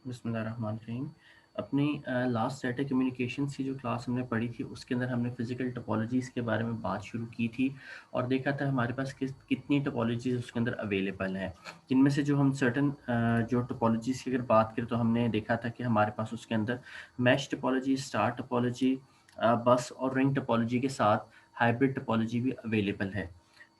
बिस्मिल्लाहिर्रहमानिर्रहीम। अपनी last set communications की जो क्लास हमने पढ़ी थी उसके अंदर हमने फ़िज़िकल टोपोलॉजीज़ के बारे में बात शुरू की थी और देखा था हमारे पास कितनी टोपोलॉजीज़ उसके अंदर अवेलेबल हैं। जिनमें से जो हम सर्टेन जो टोपोलॉजीज़ की अगर बात करें तो हमने देखा था कि हमारे पास उसके अंदर मैश टोपोलॉजी, स्टार टोपोलॉजी, बस और रिंग टोपोलॉजी के साथ हाइब्रिड टोपोलॉजी भी अवेलेबल है।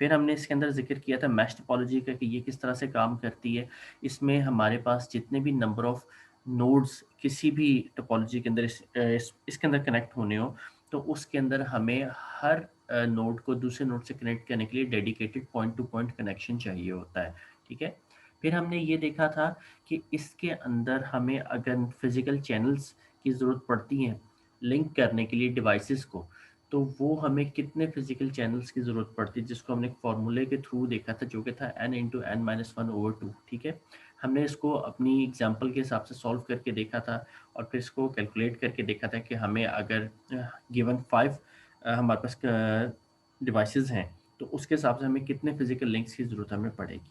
फिर हमने इसके अंदर ज़िक्र किया था मैश टोपोलॉजी का कि ये किस तरह से काम करती है। इसमें हमारे पास जितने भी नंबर ऑफ नोड्स किसी भी टोपोलॉजी के अंदर इसके अंदर कनेक्ट होने हो, तो उसके अंदर हमें हर नोड को दूसरे नोड से कनेक्ट करने के लिए dedicated point to point connection चाहिए होता है, ठीक है? फिर हमने ये देखा था कि इसके अंदर हमें अगर फिज़िकल चैनल्स की ज़रूरत पड़ती है लिंक करने के लिए डिवाइसेस को, तो वो हमें कितने फिज़िकल चैनल्स की ज़रूरत पड़ती है, जिसको हमने एक फ़ॉर्मूले के थ्रू देखा था, जो कि था n into n minus one over two, ठीक है? हमने इसको अपनी एग्जांपल के हिसाब से सॉल्व करके देखा था और फिर इसको कैलकुलेट करके देखा था कि हमें अगर गिवन 5 हमारे पास डिवाइसेस हैं, तो उसके हिसाब से हमें कितने फिज़िकल लिंक्स की ज़रूरत हमें पड़ेगी।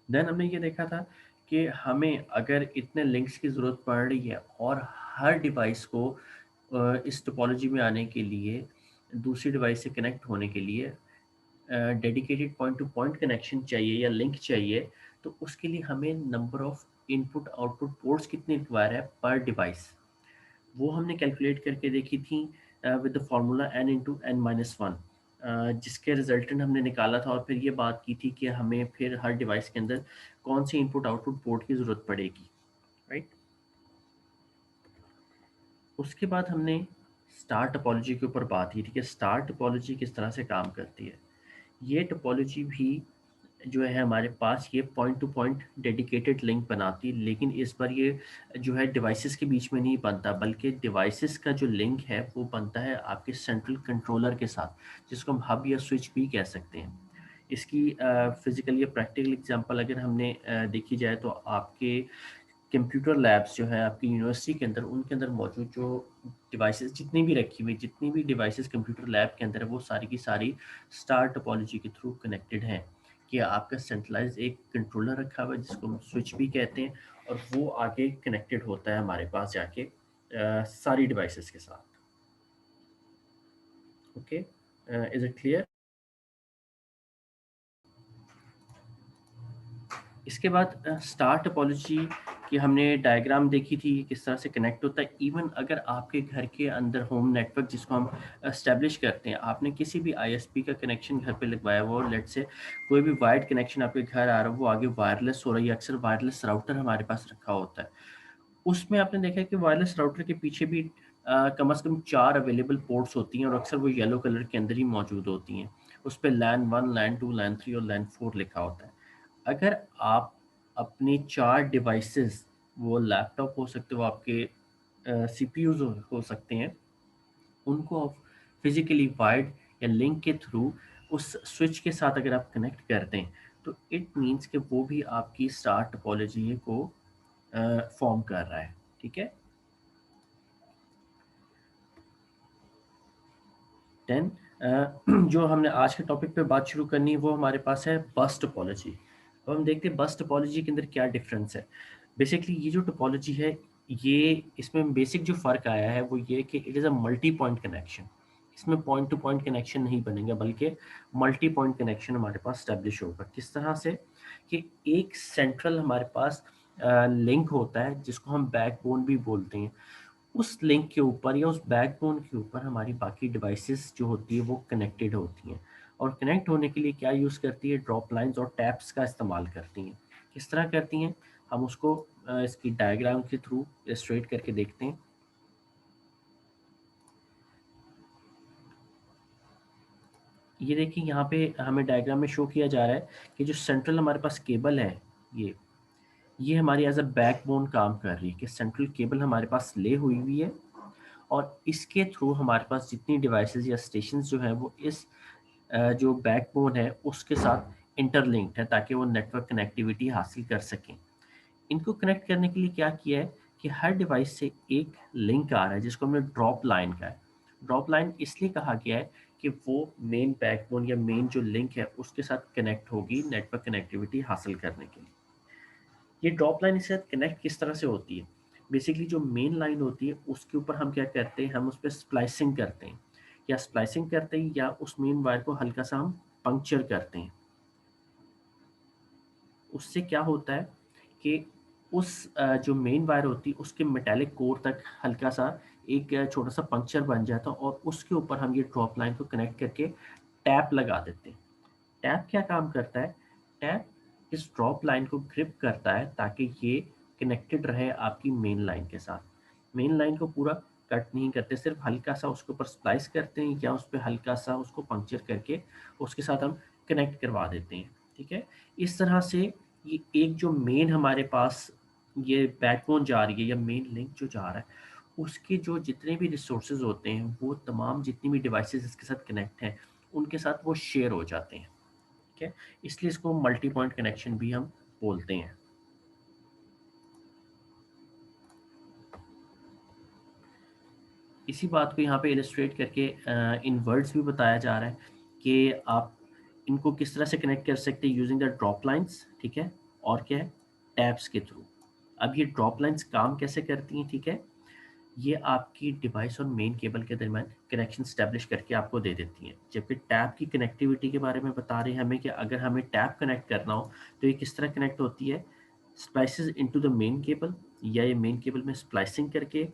देन हमने ये देखा था कि हमें अगर इतने लिंक्स की ज़रूरत पड़ रही है और हर डिवाइस को इस टोपोलॉजी में आने के लिए, दूसरी डिवाइस से कनेक्ट होने के लिए dedicated point to point connection चाहिए या लिंक चाहिए, तो उसके लिए हमें number of input output ports कितने रिक्वायर है पर डिवाइस, वो हमने कैलकुलेट करके देखी थी with the formula n into n minus one, जिसके रिजल्टेंट हमने निकाला था और फिर ये बात की थी कि हमें फिर हर डिवाइस के अंदर कौन सी इनपुट आउटपुट पोर्ट की ज़रूरत पड़ेगी, राइट? उसके बाद हमने स्टार टोपोलॉजी के ऊपर बात की थी कि स्टार टोपोलॉजी किस तरह से काम करती है। ये टोपोलॉजी भी जो है हमारे पास ये point to point dedicated link बनाती है, लेकिन इस बार ये जो है डिवाइसेस के बीच में नहीं बनता, बल्कि डिवाइसेस का जो लिंक है वो बनता है आपके सेंट्रल कंट्रोलर के साथ, जिसको हम हब या स्विच भी कह सकते हैं। इसकी फिजिकल या प्रैक्टिकल एग्जांपल अगर हमने देखी जाए तो आपके कंप्यूटर लैब्स जो है आपकी यूनिवर्सिटी के अंदर, उनके अंदर मौजूद जो डिवाइसेस जितनी भी रखी हुई, जितनी भी डिवाइसेस कंप्यूटर लैब के अंदर है, वो सारी की सारी स्टार टोपोलॉजी के थ्रू कनेक्टेड हैं कि आपका सेंट्रलाइज एक कंट्रोलर रखा हुआ है जिसको हम स्विच भी कहते हैं, और वो आगे कनेक्टेड होता है हमारे पास जाके सारी डिवाइसेस के साथ। Okay, is it clear? इसके बाद स्टार टोपोलॉजी की हमने डायग्राम देखी थी किस तरह से कनेक्ट होता है। इवन अगर आपके घर के अंदर होम नेटवर्क जिसको हम एस्टेब्लिश करते हैं, आपने किसी भी आईएसपी का कनेक्शन घर पे लगवाया हुआ, और लेट से कोई भी वायर्ड कनेक्शन आपके घर आ रहा है, वो आगे वायरलेस हो रही है, अक्सर वायरलेस राउटर हमारे पास रखा होता है। उसमें आपने देखा है कि वायरलेस राउटर के पीछे भी कम से कम 4 अवेलेबल पोर्ट्स होती हैं और अक्सर वो येलो कलर के अंदर ही मौजूद होती हैं। उस पे लैन 1, लैन 2, लैन 3 और लैन 4 लिखा होता है। अगर आप अपनी 4 डिवाइसेस, वो लैपटॉप हो सकते हो, आपके सीपीयूज़ हो सकते हैं, उनको आप फिज़िकली वायर्ड या लिंक के थ्रू उस स्विच के साथ अगर आप कनेक्ट कर दें, तो इट मीन्स कि वो भी आपकी स्टार टोपोलॉजी को फॉर्म कर रहा है, ठीक है? देन जो हमने आज के टॉपिक पे बात शुरू करनी है वो हमारे पास है बस टोपोलॉजी। अब हम देखते हैं बस टोपोलॉजी के अंदर क्या डिफरेंस है। बेसिकली ये जो टोपोलॉजी है, ये इसमें बेसिक जो फ़र्क आया है वो ये कि it is a multi point connection. इसमें पॉइंट टू पॉइंट कनेक्शन नहीं बनेगा, बल्कि मल्टी पॉइंट कनेक्शन हमारे पास स्टैब्लिश होगा। किस तरह से कि एक सेंट्रल हमारे पास लिंक होता है जिसको हम बैकबोन भी बोलते हैं। उस लिंक के ऊपर या उस बैकबोन के ऊपर हमारी बाकी डिवाइसेस जो होती है वो कनेक्टेड होती हैं, और कनेक्ट होने के लिए क्या यूज़ करती है, ड्रॉप लाइंस और टैप्स का इस्तेमाल करती हैं। किस तरह करती हैं, हम उसको इसकी डायग्राम के थ्रू इलस्ट्रेट करके देखते हैं। ये देखिए यहाँ पे हमें डायग्राम में शो किया जा रहा है कि जो सेंट्रल हमारे पास केबल है, ये हमारी एज अ बैकबोन काम कर रही है कि सेंट्रल केबल हमारे पास ले हुई है, और इसके थ्रू हमारे पास जितनी डिवाइसेस या स्टेशंस जो हैं वो इस जो बैकबोन है उसके साथ इंटरलिंक्ड है, ताकि वो नेटवर्क कनेक्टिविटी हासिल कर सकें। इनको कनेक्ट करने के लिए क्या किया है कि हर डिवाइस से एक लिंक आ रहा है जिसको हमने ड्रॉप लाइन कहा है। ड्रॉप लाइन इसलिए कहा गया है कि वो मेन बैकबोन या मेन जो लिंक है उसके साथ कनेक्ट होगी नेटवर्क कनेक्टिविटी हासिल करने के लिए। ये ड्रॉप लाइन इसके साथ कनेक्ट किस तरह से होती है? बेसिकली जो मेन लाइन होती है उसके ऊपर हम क्या करते हैं, हम उस पर स्प्लाइसिंग करते हैं, या स्प्लाइसिंग करते हैं या उस मेन वायर को हल्का सा हम पंक्चर करते हैं। उससे क्या होता है कि उस जो मेन वायर होती है उसके मेटालिक कोर तक हल्का सा एक छोटा सा पंक्चर बन जाता है, और उसके ऊपर हम ये ड्रॉप लाइन को कनेक्ट करके टैप लगा देते हैं। टैप क्या काम करता है? टैप इस ड्रॉप लाइन को ग्रिप करता है ताकि ये कनेक्टेड रहे आपकी मेन लाइन के साथ। मेन लाइन को पूरा कट नहीं करते, सिर्फ हल्का सा उसके ऊपर स्प्लाइस करते हैं या उस पर हल्का सा उसको पंक्चर करके उसके साथ हम कनेक्ट करवा देते हैं। ठीक है, इस तरह से ये एक जो मेन हमारे पास ये बैकबोन जा रही है या मेन लिंक जो जा रहा है, उसके जो जितने भी रिसोर्सेज होते हैं वो तमाम जितनी भी डिवाइसेस इसके साथ कनेक्ट हैं उनके साथ वो शेयर हो जाते हैं। ठीक है, इसलिए इसको मल्टी पॉइंट कनेक्शन भी हम बोलते हैं। इसी बात को यहाँ पे इलस्ट्रेट करके इन वर्ड्स भी बताया जा रहा है कि आप इनको किस तरह से कनेक्ट कर सकते हैं यूजिंग द ड्रॉप लाइंस। ठीक है, और क्या है, टैब्स के थ्रू। अब ये ड्रॉप लाइंस काम कैसे करती हैं? ठीक है, ये आपकी डिवाइस और मेन केबल के दरमियान कनेक्शन स्टैब्लिश करके आपको दे देती हैं। जबकि टैप की कनेक्टिविटी के बारे में बता रहे हैं हमें कि अगर हमें टैप कनेक्ट करना हो तो ये किस तरह कनेक्ट होती है, splices into the main cable, या ये मेन केबल में स्प्लाइसिंग करके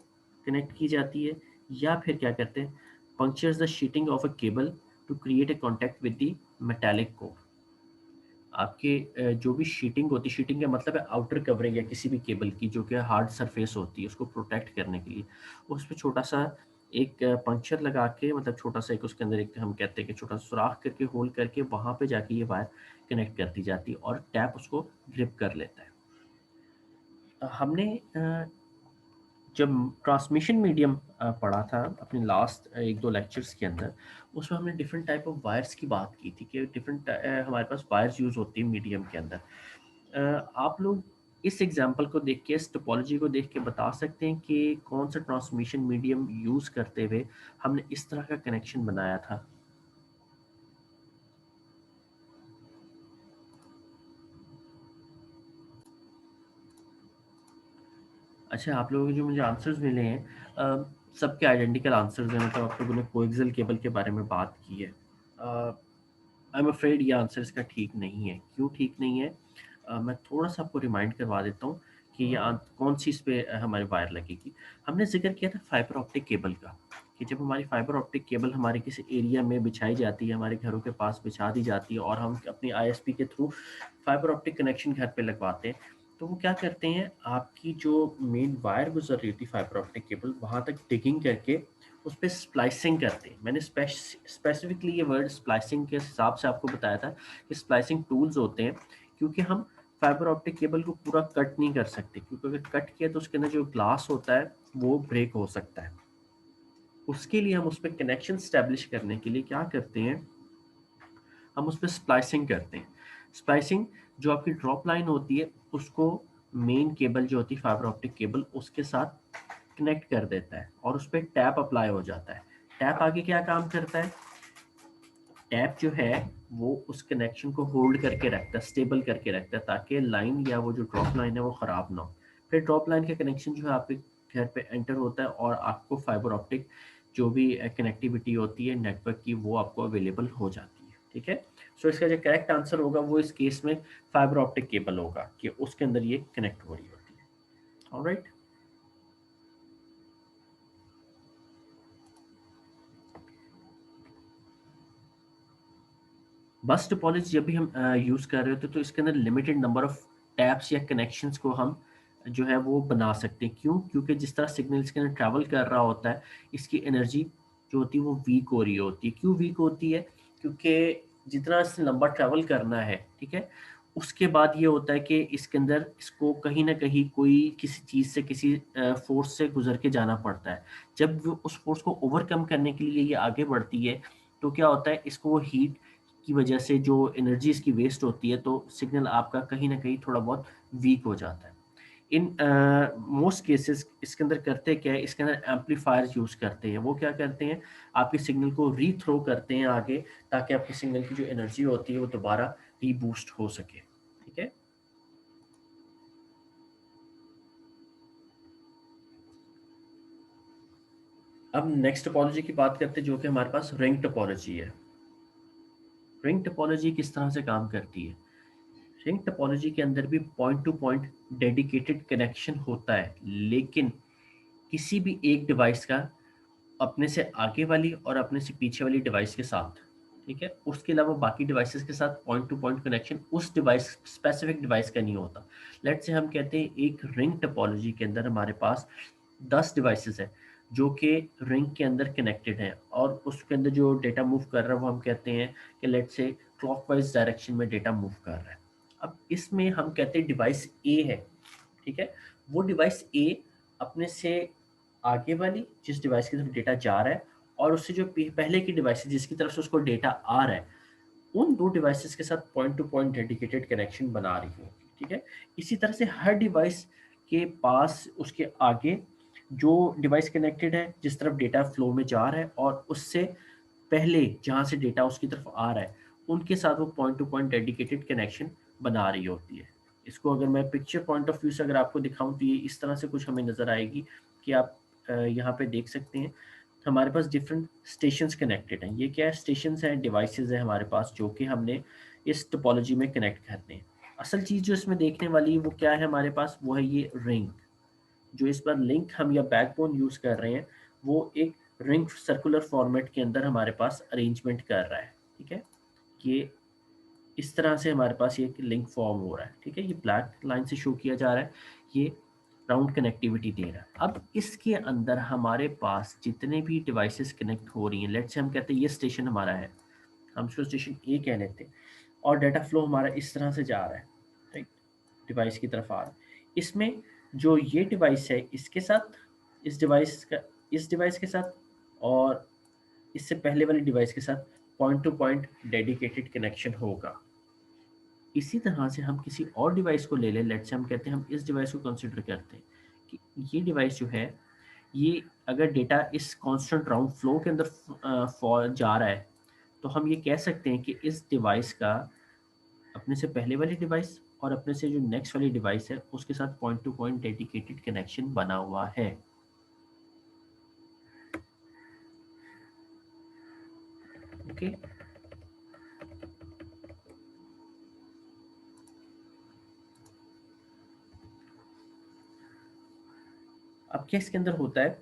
कनेक्ट की जाती है, या फिर क्या करते हैं, punctures the sheathing of a cable to create a contact with the metallic core. आपके जो भी शीटिंग होती है, शीटिंग का मतलब है आउटर कवरिंग या किसी भी केबल की जो कि हार्ड सरफेस होती है उसको प्रोटेक्ट करने के लिए, उस पे छोटा सा एक पंक्चर लगा के, मतलब छोटा सा एक उसके अंदर एक हम कहते हैं कि छोटा सा सुराख करके होल करके वहाँ पे जाके ये वायर कनेक्ट कर दी जाती है और टैप उसको ग्रिप कर लेता है। हमने जब ट्रांसमिशन मीडियम पढ़ा था अपने लास्ट एक दो लेक्चर्स के अंदर, उसमें हमने डिफरेंट टाइप ऑफ वायर्स की बात की थी कि डिफरेंट हमारे पास वायर्स यूज़ होती है मीडियम के अंदर। आप लोग इस एग्जांपल को देख के, इस टोपोलॉजी को देख के बता सकते हैं कि कौन सा ट्रांसमिशन मीडियम यूज़ करते हुए हमने इस तरह का कनेक्शन बनाया था? अच्छा, आप लोगों के जो मुझे आंसर्स मिले हैं सबके आइडेंटिकल आंसर्स हैं, मतलब आप लोगों ने कोएक्सियल केबल के बारे में बात की है। आई एम अफ्रेड ये आंसर इसका ठीक नहीं है। क्यों ठीक नहीं है? मैं थोड़ा सा आपको रिमाइंड करवा देता हूँ कि ये कौन सी इस पे हमारी वायर लगेगी। हमने जिक्र किया था फाइबर ऑप्टिक केबल का, कि जब हमारी फाइबर ऑप्टिक केबल हमारे किसी एरिया में बिछाई जाती है, हमारे घरों के पास बिछा दी जाती है और हम अपनी आईएसपी के थ्रू फाइबर ऑप्टिक कनेक्शन घर पे लगवाते हैं, तो वो क्या करते हैं, आपकी जो मेन वायर गुजर रही होती है फाइबर ऑप्टिक केबल वहाँ तक डिगिंग करके उस पे स्प्लाइसिंग करते हैं। मैंने स्पेसिफिकली ये वर्ड स्प्लाइसिंग के हिसाब से आपको बताया था कि स्प्लाइसिंग टूल्स होते हैं, क्योंकि हम फाइबर ऑप्टिक केबल को पूरा कट नहीं कर सकते, क्योंकि अगर कट किया तो उसके अंदर जो ग्लास होता है वो ब्रेक हो सकता है। उसके लिए हम उस पर कनेक्शन स्टैब्लिश करने के लिए क्या करते हैं, हम उस पर स्प्लाइसिंग करते हैं। स्प्लाइसिंग, जो आपकी ड्रॉप लाइन होती है उसको मेन केबल जो होती है फाइबर ऑप्टिक केबल उसके साथ कनेक्ट कर देता है और उस पर टैप अप्लाई हो जाता है। टैप आगे क्या काम करता है? टैप जो है वो उस कनेक्शन को होल्ड करके रखता है, स्टेबल करके रखता है, ताकि लाइन या वो जो ड्रॉप लाइन है वो ख़राब ना हो। फिर ड्रॉप लाइन का कनेक्शन जो है आपके घर पे एंटर होता है और आपको फाइबर ऑप्टिक जो भी कनेक्टिविटी होती है नेटवर्क की वो आपको अवेलेबल हो जाती है। ठीक है, सो इसका जो करेक्ट आंसर होगा वो इस केस में फाइबर ऑप्टिक केबल होगा कि उसके अंदर ये कनेक्ट हो रही होती है। ऑलराइट, बस टोपोलॉजी जब भी हम यूज़ कर रहे होते हैं तो इसके अंदर लिमिटेड नंबर ऑफ टैप्स या कनेक्शंस को हम जो है वो बना सकते हैं। क्यों? क्योंकि जिस तरह सिग्नल इसके अंदर ट्रैवल कर रहा होता है इसकी एनर्जी जो होती है वो वीक हो रही होती है। क्यों वीक होती है? क्योंकि जितना इसने लंबा ट्रैवल करना है, ठीक है, उसके बाद ये होता है कि इसके अंदर इसको कहीं ना कहीं कोई किसी चीज़ से, किसी फोर्स से गुजर के जाना पड़ता है। जब वो उस फोर्स को ओवरकम करने के लिए ये आगे बढ़ती है तो क्या होता है, इसको वो हीट की वजह से जो एनर्जी इसकी वेस्ट होती है तो सिग्नल आपका कहीं ना कहीं थोड़ा बहुत वीक हो जाता है। इन मोस्ट केसेस इसके अंदर करते क्या है, इसके अंदर एम्पलीफायर यूज़ करते हैं। वो क्या करते हैं, आपके सिग्नल को रीथ्रो करते हैं आगे, ताकि आपके सिग्नल की जो एनर्जी होती है वो दोबारा रीबूस्ट हो सके। ठीक है, अब नेक्स्ट टोपोलॉजी की बात करते हैं जो कि हमारे पास रिंग टोपोलॉजी है। रिंग टोपोलॉजी किस तरह से काम करती है? रिंग टोपोलॉजी के अंदर भी point to point dedicated connection होता है, लेकिन किसी भी एक डिवाइस का अपने से आगे वाली और अपने से पीछे वाली डिवाइस के साथ, ठीक है, उसके अलावा बाकी डिवाइसेस के साथ पॉइंट टू पॉइंट कनेक्शन उस डिवाइस, स्पेसिफिक डिवाइस का नहीं होता। लेट्स से हम कहते हैं एक रिंग टोपोलॉजी के अंदर हमारे पास 10 डिवाइसेस हैं जो कि रिंग के अंदर कनेक्टेड हैं, और उसके अंदर जो डेटा मूव कर रहा है वो हम कहते हैं कि लेट्स से क्लॉकवाइज डायरेक्शन में डेटा मूव कर रहा है। अब इसमें हम कहते हैं डिवाइस ए है, ठीक है, वो डिवाइस ए अपने से आगे वाली जिस डिवाइस की तरफ डेटा जा रहा है और उससे जो पहले की डिवाइस है जिसकी तरफ से उसको डेटा आ रहा है, उन दो डिवाइसेस के साथ point to point dedicated connection बना रही होगी, ठीक है। इसी तरह से हर डिवाइस के पास उसके आगे जो डिवाइस कनेक्टेड है जिस तरफ डेटा फ्लो में जा रहा है और उससे पहले जहाँ से डेटा उसकी तरफ आ रहा है, उनके साथ वो point to point dedicated connection बना रही होती है। इसको अगर मैं पिक्चर पॉइंट ऑफ व्यू से अगर आपको दिखाऊं तो ये इस तरह से कुछ हमें नज़र आएगी कि आप यहाँ पे देख सकते हैं हमारे पास डिफरेंट स्टेशंस कनेक्टेड हैं। ये क्या है? स्टेशंस हैं, डिवाइसेस हैं हमारे पास जो कि हमने इस टोपोलॉजी में कनेक्ट करते हैं। असल चीज़ जो इसमें देखने वाली है वो क्या है हमारे पास, वो है ये रिंग। जो इस पर लिंक हम या बैकबोन यूज़ कर रहे हैं वो एक रिंग सर्कुलर फॉर्मेट के अंदर हमारे पास अरेंजमेंट कर रहा है, ठीक है। ये इस तरह से हमारे पास ये लिंक फॉर्म हो रहा है, ठीक है। ये ब्लैक लाइन से शो किया जा रहा है, ये राउंड कनेक्टिविटी दे रहा है। अब इसके अंदर हमारे पास जितने भी डिवाइसेस कनेक्ट हो रही हैं, लेट्स से हम कहते हैं ये स्टेशन हमारा है, हम इसको स्टेशन ए कह लेते हैं, और डाटा फ्लो हमारा इस तरह से जा रहा है, राइट, डिवाइस की तरफ आ रहा है। इसमें जो ये डिवाइस है इसके साथ, इस डिवाइस के साथ और इससे पहले वाली डिवाइस के साथ point to point dedicated connection होगा। इसी तरह से हम किसी और डिवाइस को ले लें, लेट्स से हम कहते हैं हम इस डिवाइस को कंसिडर करते हैं कि ये डिवाइस जो है ये अगर डेटा इस कांस्टेंट राउंड फ्लो के अंदर फॉल जा रहा है, तो हम ये कह सकते हैं कि इस डिवाइस का अपने से पहले वाली डिवाइस और अपने से जो नेक्स्ट वाली डिवाइस है उसके साथ point to point dedicated connection बना हुआ है, ओके। अब क्या इसके अंदर होता है,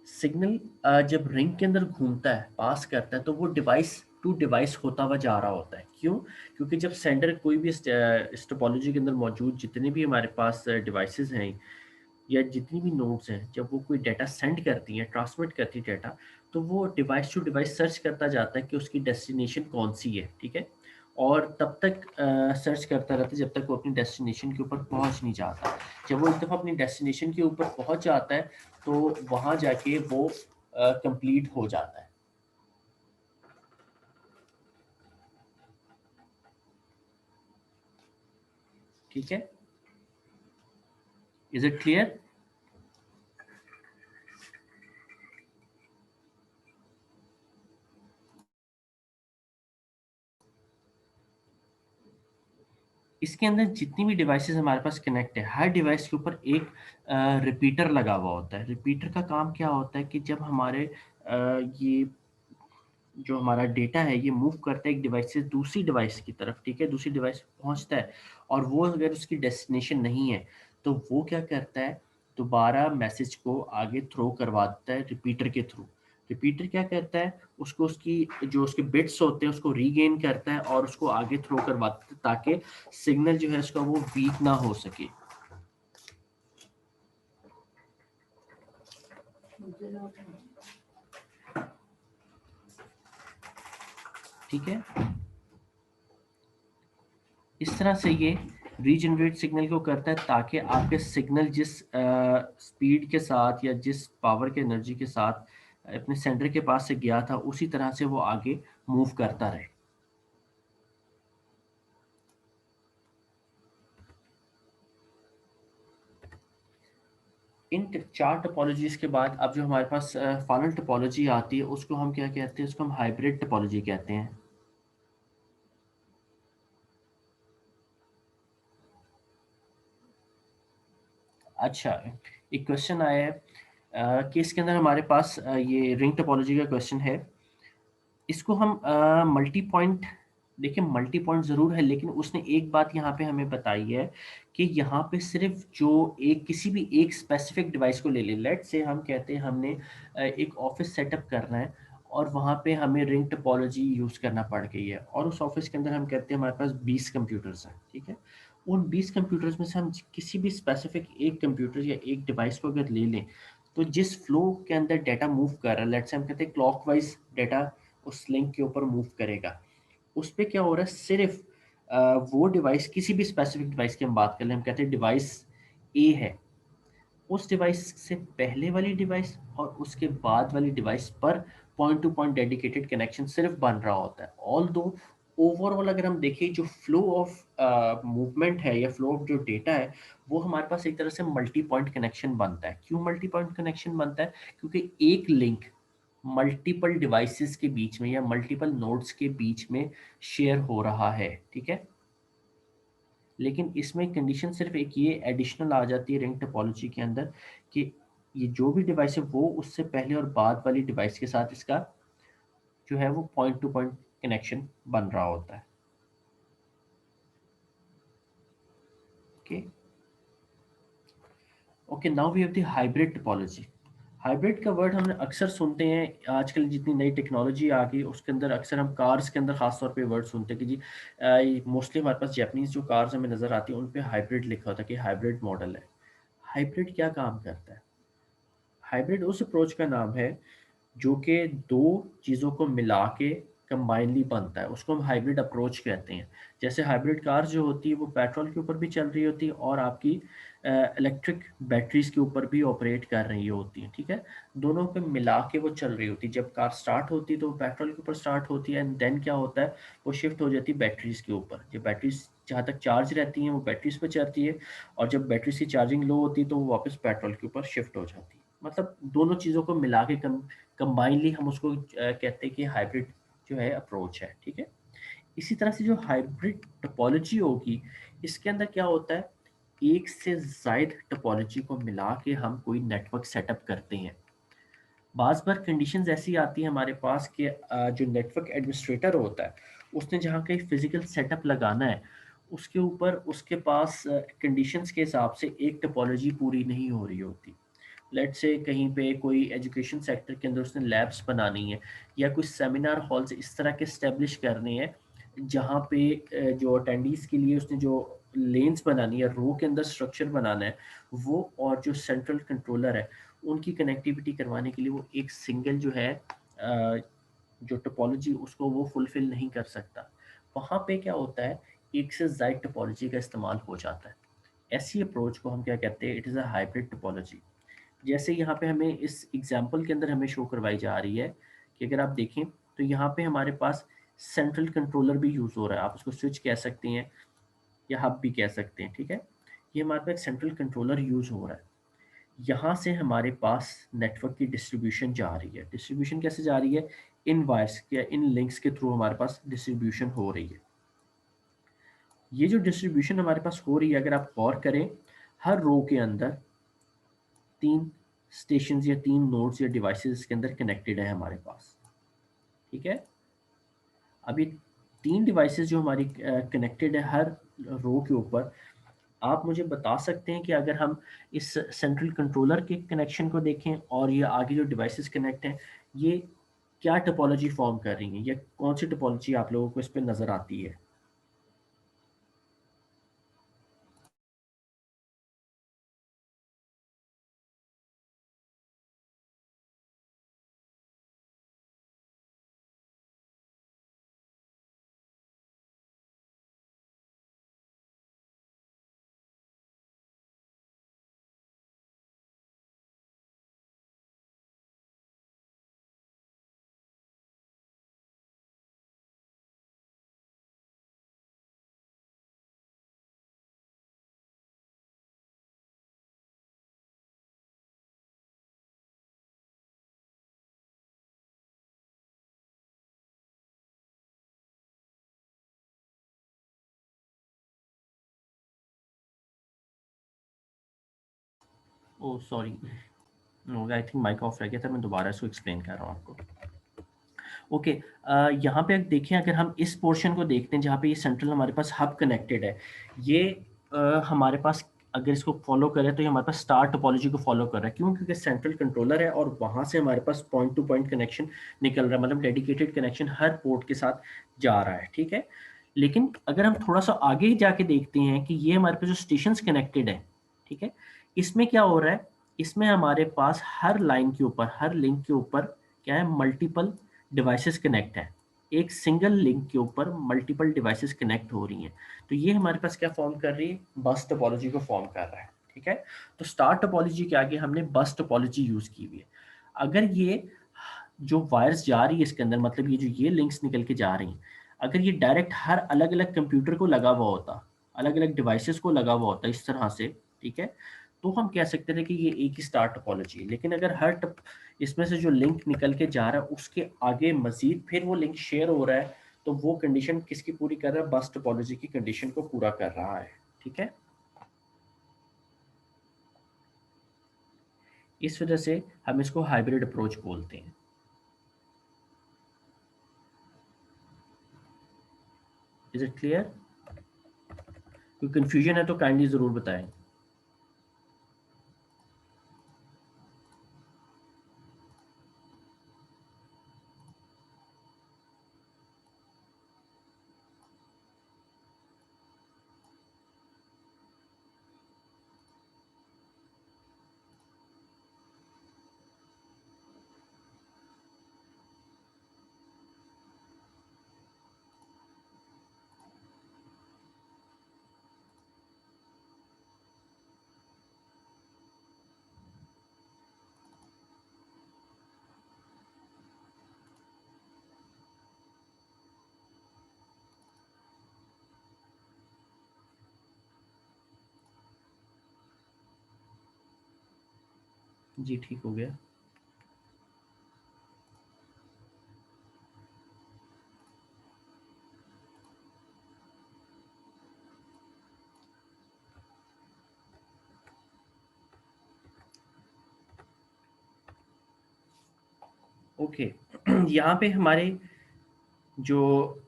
सिग्नल जब रिंग के अंदर घूमता है, पास करता है, तो वो डिवाइस टू डिवाइस होता हुआ जा रहा होता है। क्यों? क्योंकि जब सेंडर कोई भी इस टोपोलॉजी के अंदर मौजूद जितने भी हमारे पास डिवाइसेस हैं या जितनी भी नोड्स हैं, जब वो कोई डाटा सेंड करती हैं, ट्रांसमिट करती है डाटा, तो वो डिवाइस टू डिवाइस सर्च करता जाता है कि उसकी डेस्टिनेशन कौन सी है, ठीक है। और तब तक सर्च करता रहता है जब तक वो अपनी डेस्टिनेशन के ऊपर पहुंच नहीं जाता। जब वो एक दफ़ा अपनी डेस्टिनेशन के ऊपर पहुंच जाता है तो वहां जाके वो कंप्लीट हो जाता है, ठीक है। Is it clear? इसके अंदर जितनी भी डिवाइसेस हमारे पास कनेक्ट है, हर डिवाइस के ऊपर एक रिपीटर लगा हुआ होता है। रिपीटर का काम क्या होता है कि जब हमारे ये जो हमारा डेटा है ये मूव करता है एक डिवाइस से दूसरी डिवाइस की तरफ, ठीक है, दूसरी डिवाइस पहुंचता है, और वो अगर उसकी डेस्टिनेशन नहीं है तो वो क्या करता है, दोबारा मैसेज को आगे थ्रो करवा देता है रिपीटर के थ्रू। रिपीटर क्या करता है, उसको उसकी जो उसके बिट्स होते हैं उसको रीगेन करता है और उसको आगे थ्रो करवाता है ताकि सिग्नल जो है उसका वो वीक ना हो सके, ठीक है। इस तरह से ये रीजनरेट सिग्नल को करता है ताकि आपके सिग्नल जिस स्पीड के साथ या जिस पावर के एनर्जी के साथ अपने सेंटर के पास से गया था उसी तरह से वो आगे मूव करता रहे। इन चार टोपोलॉजीज के बाद अब जो हमारे पास फाइनल टोपोलॉजी आती है उसको हम क्या कहते हैं, उसको हम हाइब्रिड टोपोलॉजी कहते हैं। अच्छा, एक क्वेश्चन आया है केस के अंदर हमारे पास ये रिंग टोपोलॉजी का क्वेश्चन है। इसको हम मल्टी पॉइंट, देखिए मल्टी पॉइंट ज़रूर है, लेकिन उसने एक बात यहाँ पे हमें बताई है कि यहाँ पे सिर्फ जो एक किसी भी एक स्पेसिफिक डिवाइस को ले ले, लेट से हम कहते हैं हमने एक ऑफिस सेटअप करना है और वहाँ पे हमें रिंग टोपोलॉजी यूज़ करना पड़ गई है, और उस ऑफिस के अंदर हम कहते हैं हमारे पास 20 कंप्यूटर्स हैं, ठीक है। उन 20 कंप्यूटर्स में से हम किसी भी स्पेसिफिक एक कंप्यूटर या एक डिवाइस को अगर ले लें, तो जिस फ्लो के अंदर डाटा मूव कर रहा है, लेट से हम कहते हैं क्लॉकवाइज डाटा उस लिंक के ऊपर मूव करेगा, उस पे क्या हो रहा है, सिर्फ वो डिवाइस, किसी भी स्पेसिफिक डिवाइस की हम बात कर लें, हम कहते हैं डिवाइस ए है, उस डिवाइस से पहले वाली डिवाइस और उसके बाद वाली डिवाइस पर point to point dedicated connection सिर्फ बन रहा होता है। ऑल दो ओवरऑल अगर हम देखें, जो फ्लो ऑफ मूवमेंट है या फ्लो ऑफ जो डेटा है, वो हमारे पास एक तरह से मल्टी पॉइंट कनेक्शन बनता है। क्यों मल्टी पॉइंट कनेक्शन बनता है? क्योंकि एक लिंक मल्टीपल डिवाइसेस के बीच में या मल्टीपल नोड्स के बीच में शेयर हो रहा है, ठीक है। लेकिन इसमें कंडीशन सिर्फ एक ये एडिशनल आ जाती है रिंग टोपोलॉजी के अंदर, कि ये जो भी डिवाइस है वो उससे पहले और बाद वाली डिवाइस के साथ इसका जो है वो पॉइंट टू पॉइंट कनेक्शन बन रहा होता है। Okay, okay, now we have the hybrid topology. Hybrid का वर्ड हमने अक्सर सुनते हैं, आजकल जितनी नई टेक्नोलॉजी आ गई उसके अंदर अक्सर हम कार्स के अंदर खास तौर पे वर्ड सुनते हैं कि जी मोस्टली हमारे पास जैपनीज जो कार्स हमें नज़र आती है उन पे हाइब्रिड लिखा होता है कि हाइब्रिड मॉडल है। हाइब्रिड क्या काम करता है? हाइब्रिड उस अप्रोच का नाम है जो कि दो चीज़ों को मिला के कंबाइनली बनता है, उसको हम हाइब्रिड अप्रोच कहते हैं। जैसे हाइब्रिड कार जो होती है वो पेट्रोल के ऊपर भी चल रही होती है और आपकी इलेक्ट्रिक बैटरीज के ऊपर भी ऑपरेट कर रही होती है, ठीक है। दोनों पे मिला के वो चल रही होती है। जब कार स्टार्ट होती है तो वो पेट्रोल के ऊपर स्टार्ट होती है, एंड देन क्या होता है, वो शिफ्ट हो जाती है बैटरीज के ऊपर। जब बैटरीज जहाँ तक चार्ज रहती हैं वो बैटरीज पर चलती है, और जब बैटरीज की चार्जिंग लो होती है तो वो वापस पेट्रोल के ऊपर शिफ्ट हो जाती है। मतलब दोनों चीज़ों को मिला के कंबाइनली हम उसको कहते हैं कि हाइब्रिड जो है अप्रोच है, ठीक है। इसी तरह से जो हाइब्रिड टोपोलॉजी होगी, इसके अंदर क्या होता है, एक से ज़ायद टोपोलॉजी को मिला के हम कोई नेटवर्क सेटअप करते हैं। बाज़ बार कंडीशंस ऐसी आती है हमारे पास कि जो नेटवर्क एडमिनिस्ट्रेटर होता है, उसने जहाँ कहीं फिजिकल सेटअप लगाना है, उसके ऊपर उसके पास कंडीशंस के हिसाब से एक टोपोलॉजी पूरी नहीं हो रही होती। लेट्स से कहीं पे कोई एजुकेशन सेक्टर के अंदर उसने लैब्स बनानी है, या कुछ सेमिनार हॉल्स इस तरह के स्टैब्लिश करने हैं जहाँ पे जो अटेंडीज के लिए उसने जो लेन्स बनानी है, रो के अंदर स्ट्रक्चर बनाना है, वो और जो सेंट्रल कंट्रोलर है उनकी कनेक्टिविटी करवाने के लिए वो एक सिंगल जो है जो टोपोलॉजी उसको वो फुलफिल नहीं कर सकता। वहाँ पे क्या होता है, एक से ज़ायद टोपोलॉजी का इस्तेमाल हो जाता है। ऐसी अप्रोच को हम क्या कहते हैं, it is a hybrid topology. जैसे यहाँ पे हमें इस एग्जाम्पल के अंदर हमें शो करवाई जा रही है कि अगर आप देखें तो यहाँ पे हमारे पास सेंट्रल कंट्रोलर भी यूज़ हो रहा है, आप उसको स्विच कह सकते हैं या हब भी कह सकते हैं, ठीक है। ये हमारे पास सेंट्रल कंट्रोलर यूज़ हो रहा है। यहाँ से हमारे पास नेटवर्क की डिस्ट्रीब्यूशन जा रही है। डिस्ट्रीब्यूशन कैसे जा रही है? इन वायर्स या इन लिंक्स के थ्रू हमारे पास डिस्ट्रीब्यूशन हो रही है। ये जो डिस्ट्रीब्यूशन हमारे पास हो रही है, अगर आप गौर करें, हर रो के अंदर 3 स्टेशंस या 3 नोड्स या डिवाइसेस इसके अंदर कनेक्टेड है हमारे पास, ठीक है। अब ये 3 डिवाइसेस जो हमारी कनेक्टेड है हर रो के ऊपर, आप मुझे बता सकते हैं कि अगर हम इस सेंट्रल कंट्रोलर के कनेक्शन को देखें और ये आगे जो डिवाइसेस कनेक्ट हैं, ये क्या टोपोलॉजी फॉर्म कर रही हैं, या कौन सी टोपोलॉजी आप लोगों को इस पे नज़र आती है? Oh sorry, I think mic off रह गया था, मैं दोबारा इसको एक्सप्लेन कर रहा हूँ आपको। ओके, यहाँ पे अगर देखें, अगर हम इस पोर्शन को देखते हैं जहाँ पे ये सेंट्रल हमारे पास हब कनेक्टेड है, ये हमारे पास अगर इसको फॉलो करें तो ये हमारे पास स्टार टोपोलॉजी को फॉलो कर रहा है। क्यों? क्योंकि सेंट्रल कंट्रोलर है और वहाँ से हमारे पास पॉइंट टू पॉइंट कनेक्शन निकल रहा है, मतलब डेडिकेटेड कनेक्शन हर पोर्ट के साथ जा रहा है, ठीक है। लेकिन अगर हम थोड़ा सा आगे जाके देखते हैं कि ये हमारे पास जो स्टेशन कनेक्टेड है, ठीक है, इसमें क्या हो रहा है, इसमें हमारे पास हर लाइन के ऊपर, हर लिंक के ऊपर क्या है, मल्टीपल डिवाइसेस कनेक्ट है। एक सिंगल लिंक के ऊपर मल्टीपल डिवाइसेस कनेक्ट हो रही हैं। तो ये हमारे पास क्या फॉर्म कर रही है, बस टोपोलॉजी को फॉर्म कर रहा है, ठीक है। तो स्टार टोपोलॉजी के आगे हमने बस टोपोलॉजी यूज की हुई है। अगर ये जो वायर्स जा रही है इसके अंदर, मतलब ये जो ये लिंक्स निकल के जा रही हैं, अगर ये डायरेक्ट हर अलग अलग कंप्यूटर को लगा हुआ होता, अलग अलग डिवाइसेस को लगा हुआ होता इस तरह से, ठीक है, तो हम कह सकते थे कि ये एक ही स्टार टोपोलॉजी है। लेकिन अगर इसमें से जो लिंक निकल के जा रहा है उसके आगे मजीद फिर वो लिंक शेयर हो रहा है, तो वो कंडीशन किसकी पूरी कर रहा है, बस टोपोलॉजी की कंडीशन को पूरा कर रहा है, ठीक है। इस वजह से हम इसको हाइब्रिड अप्रोच बोलते हैं। Is it clear? कोई कंफ्यूजन है तो काइंडली जरूर बताएं। जी ठीक हो गया। ओके यहाँ पे जो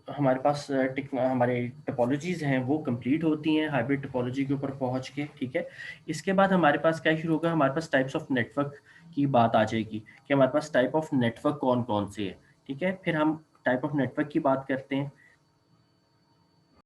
हमारे पास हमारे टोपोलॉजीज़ हैं वो कंप्लीट होती हैं हाइब्रिड टोपोलॉजी के ऊपर पहुंच के, ठीक है। इसके बाद हमारे पास क्या शुरू होगा, हमारे पास टाइप्स ऑफ नेटवर्क की बात आ जाएगी कि हमारे पास टाइप ऑफ नेटवर्क कौन कौन से है, ठीक है। फिर हम टाइप ऑफ नेटवर्क की बात करते हैं,